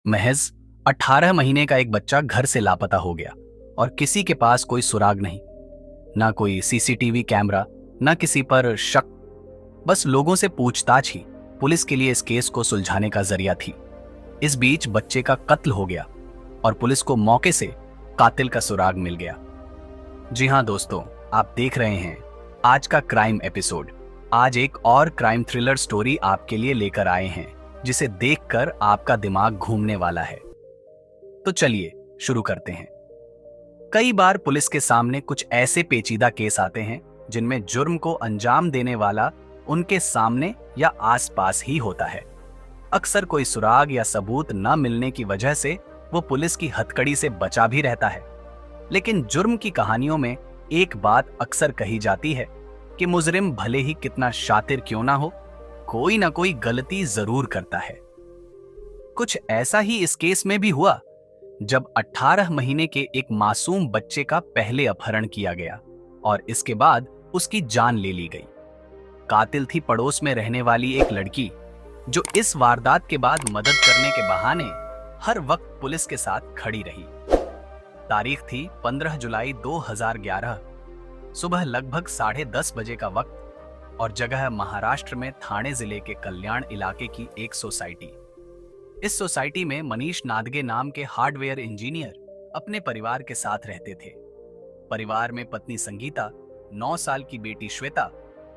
महज 18 महीने का एक बच्चा घर से लापता हो गया और किसी के पास कोई सुराग नहीं। ना कोई सीसीटीवी कैमरा, ना किसी पर शक। बस लोगों से पूछताछ ही पुलिस के लिए इस केस को सुलझाने का जरिया थी। इस बीच बच्चे का कत्ल हो गया और पुलिस को मौके से कातिल का सुराग मिल गया। जी हां दोस्तों, आप देख रहे हैं आज का क्राइम एपिसोड। आज एक और क्राइम थ्रिलर स्टोरी आपके लिए लेकर आए हैं जिसे देखकर आपका दिमाग घूमने वाला है। तो चलिए शुरू करते हैं। कई बार पुलिस के सामने कुछ ऐसे पेचीदा केस आते हैं जिनमें जुर्म को अंजाम देने वाला उनके सामने या आसपास ही होता है। अक्सर कोई सुराग या सबूत न मिलने की वजह से वो पुलिस की हथकड़ी से बचा भी रहता है। लेकिन जुर्म की कहानियों में एक बात अक्सर कही जाती है कि मुजरिम भले ही कितना शातिर क्यों ना हो, कोई ना कोई गलती जरूर करता है। कुछ ऐसा ही इस केस में भी हुआ जब 18 महीने के एक मासूम बच्चे का पहले अपहरण किया गया और इसके बाद उसकी जान ले ली गई। कातिल थी पड़ोस में रहने वाली एक लड़की जो इस वारदात के बाद मदद करने के बहाने हर वक्त पुलिस के साथ खड़ी रही। तारीख थी 15 जुलाई 2011। सुबह लगभग 10:30 बजे का वक्त और जगह महाराष्ट्र में ठाणे जिले के कल्याण इलाके की एक सोसाइटी। इस सोसाइटी में मनीष नादगे नाम के हार्डवेयर इंजीनियर अपने परिवार के साथ रहते थे। परिवार में पत्नी संगीता, 9 साल की बेटी श्वेता,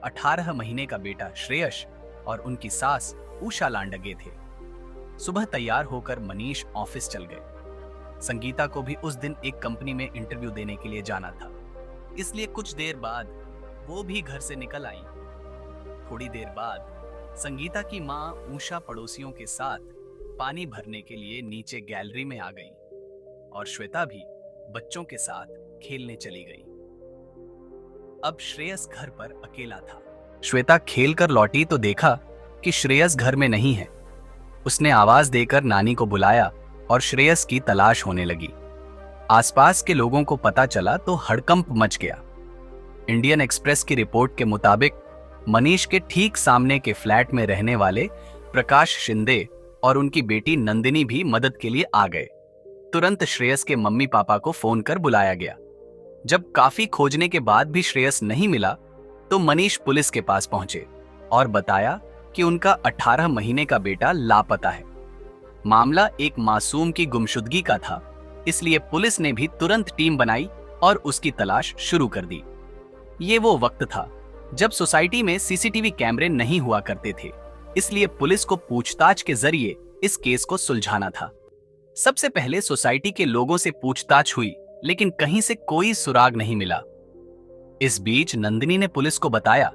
18 महीने का बेटा श्रेयस और उनकी सास उषा लांडगे थे। सुबह तैयार होकर मनीष ऑफिस चल गए। संगीता को भी उस दिन एक कंपनी में इंटरव्यू देने के लिए जाना था, इसलिए कुछ देर बाद वो भी घर से निकल आई। थोड़ी देर बाद संगीता की मां उषा पड़ोसियों के साथ पानी भरने के लिए नीचे गैलरी में आ गई और श्वेता भी बच्चों के साथ खेलने चली गई। अब श्रेयस घर पर अकेला था। श्वेता खेलकर लौटी तो देखा कि श्रेयस घर में नहीं है। उसने आवाज देकर नानी को बुलाया और श्रेयस की तलाश होने लगी। आसपास के लोगों को पता चला तो हड़कंप मच गया। इंडियन एक्सप्रेस की रिपोर्ट के मुताबिक मनीष के ठीक सामने के फ्लैट में रहने वाले प्रकाश शिंदे और उनकी बेटी नंदिनी भी मदद के लिए आ गए। तुरंत श्रेयस के मम्मी पापा को फोन कर बुलाया गया। जब काफी खोजने के बाद भी श्रेयस नहीं मिला तो मनीष पुलिस के पास पहुंचे और बताया कि उनका 18 महीने का बेटा लापता है। मामला एक मासूम की गुमशुदगी का था, इसलिए पुलिस ने भी तुरंत टीम बनाई और उसकी तलाश शुरू कर दी। ये वो वक्त था जब सोसाइटी में सीसीटीवी कैमरे नहीं हुआ करते थे, इसलिए पुलिस को पूछताछ के जरिए इस केस को सुलझाना था। सबसे पहले सोसाइटी के लोगों से पूछताछ हुई, लेकिन कहीं से कोई सुराग नहीं मिला। इस बीच नंदिनी ने पुलिस को बताया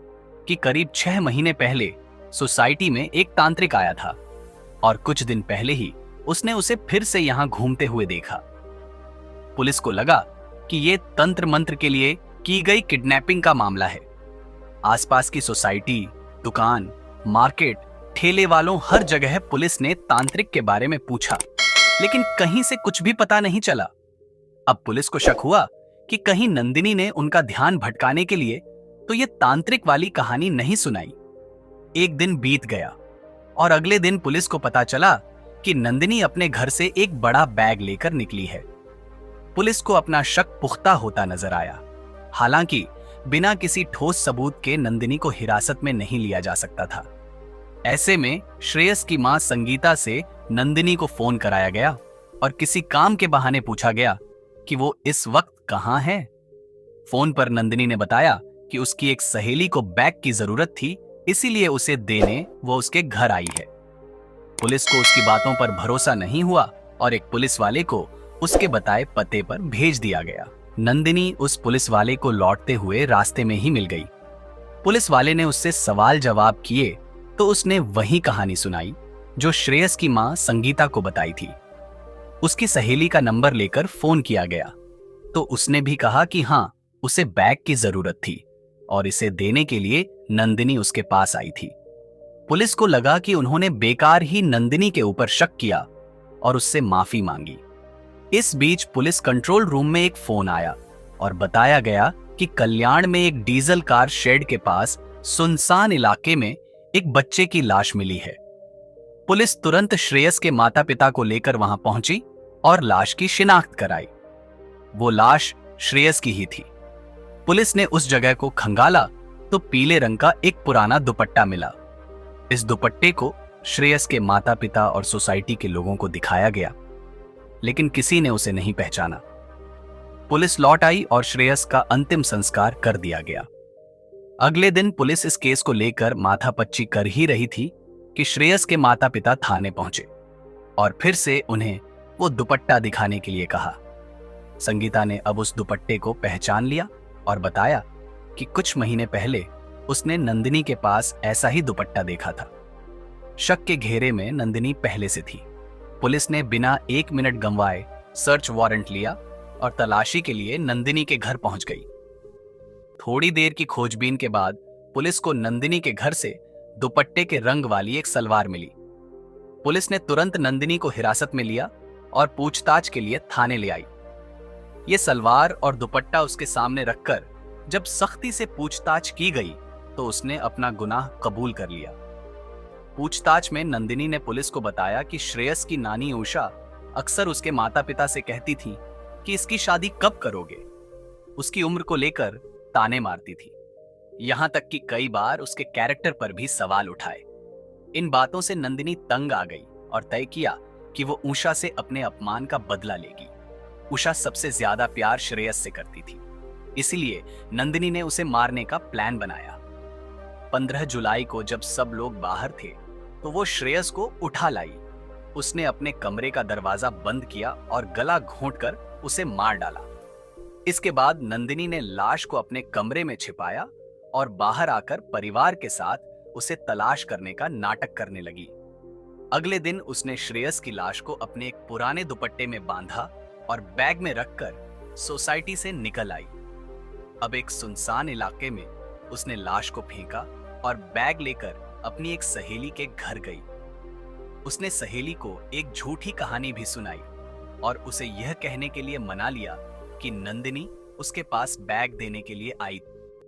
कि करीब 6 महीने पहले सोसाइटी में एक तांत्रिक आया था और कुछ दिन पहले ही उसने उसे फिर से यहां घूमते हुए देखा। पुलिस को लगा कि यह तंत्र मंत्र के लिए की गई किडनैपिंग का मामला है। आसपास की सोसाइटी, दुकान, मार्केट, ठेले वालों, हर जगह पुलिस ने तांत्रिक के बारे में पूछा, लेकिन कहीं से कुछ भी पता नहीं चला। अब पुलिस को शक हुआ कि कहीं नंदिनी ने उनका ध्यान भटकाने के लिए तो ये तांत्रिक वाली कहानी नहीं सुनाई। एक दिन बीत गया और अगले दिन पुलिस को पता चला कि नंदिनी अपने घर से एक बड़ा बैग लेकर निकली है। पुलिस को अपना शक पुख्ता होता नजर आया। हालांकि बिना किसी ठोस सबूत के नंदिनी को हिरासत में नहीं लिया जा सकता था। ऐसे में श्रेयस की मां संगीता से नंदिनी को फोन कराया गया और किसी काम के बहाने पूछा गया कि वो इस वक्त कहां है। फोन पर नंदिनी ने बताया कि उसकी एक सहेली को बैग की जरूरत थी, इसीलिए उसे देने वो उसके घर आई है। पुलिस को उसकी बातों पर भरोसा नहीं हुआ और एक पुलिस वाले को उसके बताए पते पर भेज दिया गया। नंदिनी उस पुलिस वाले को लौटते हुए रास्ते में ही मिल गई। पुलिस वाले ने उससे सवाल जवाब किए तो उसने वही कहानी सुनाई जो श्रेयस की मां संगीता को बताई थी। उसकी सहेली का नंबर लेकर फोन किया गया तो उसने भी कहा कि हां, उसे बैग की जरूरत थी और इसे देने के लिए नंदिनी उसके पास आई थी। पुलिस को लगा कि उन्होंने बेकार ही नंदिनी के ऊपर शक किया और उससे माफी मांगी। इस बीच पुलिस कंट्रोल रूम में एक फोन आया और बताया गया कि कल्याण में एक डीजल कार शेड के पास सुनसान इलाके में एक बच्चे की लाश मिली है। पुलिस तुरंत श्रेयस के माता पिता को लेकर वहां पहुंची और लाश की शिनाख्त कराई। वो लाश श्रेयस की ही थी। पुलिस ने उस जगह को खंगाला तो पीले रंग का एक पुराना दुपट्टा मिला। इस दुपट्टे को श्रेयस के माता पिता और सोसाइटी के लोगों को दिखाया गया, लेकिन किसी ने उसे नहीं पहचाना। पुलिस लौट आई और श्रेयस का अंतिम संस्कार कर दिया गया। अगले दिन पुलिस इस केस को लेकर माथापच्ची कर ही रही थी कि श्रेयस के माता पिता थाने पहुंचे और फिर से उन्हें वो दुपट्टा दिखाने के लिए कहा। संगीता ने अब उस दुपट्टे को पहचान लिया और बताया कि कुछ महीने पहले उसने नंदिनी के पास ऐसा ही दुपट्टा देखा था। शक के घेरे में नंदिनी पहले से थी। पुलिस ने बिना 1 मिनट गंवाए सर्च वारंट लिया और तलाशी के लिए नंदिनी के घर पहुंच गई। थोड़ी देर की खोजबीन के बाद पुलिस को नंदिनी के घर से दुपट्टे के रंग वाली एक सलवार मिली। पुलिस ने तुरंत नंदिनी को हिरासत में लिया और पूछताछ के लिए थाने ले आई। ये सलवार और दुपट्टा उसके सामने रखकर जब सख्ती से पूछताछ की गई तो उसने अपना गुनाह कबूल कर लिया। पूछताछ में नंदिनी ने पुलिस को बताया कि श्रेयस की नानी उषा अक्सर उसके माता पिता से कहती थी कि इसकी शादी कब करोगे। उसकी उम्र को लेकर ताने मारती थी, यहां तक कि कई बार उसके कैरेक्टर पर भी सवाल उठाए। इन बातों से नंदिनी तंग आ गई और तय किया कि वो उषा से अपने अपमान का बदला लेगी। उषा सबसे ज्यादा प्यार श्रेयस से करती थी, इसीलिए नंदिनी ने उसे मारने का प्लान बनाया। 15 जुलाई को जब सब लोग बाहर थे तो वो श्रेयस को उठा लाई। उसने अपने कमरे का दरवाजा बंद किया और गला घोंटकर उसे मार डाला। इसके बाद नंदिनी ने लाश को अपने कमरे में छिपाया और बाहर आकर परिवार के साथ उसे तलाश करने का नाटक करने लगी। अगले दिन उसने श्रेयस की लाश को अपने एक पुराने दुपट्टे में बांधा और बैग में रखकर सोसाइटी से निकल आई। अब एक सुनसान इलाके में उसने लाश को फेंका और बैग लेकर अपनी एक सहेली के घर गई। उसने सहेली को एक झूठी कहानी भी सुनाई और उसे यह कहने के लिए मना लिया कि नंदिनी उसके पास बैग देने के लिए आई।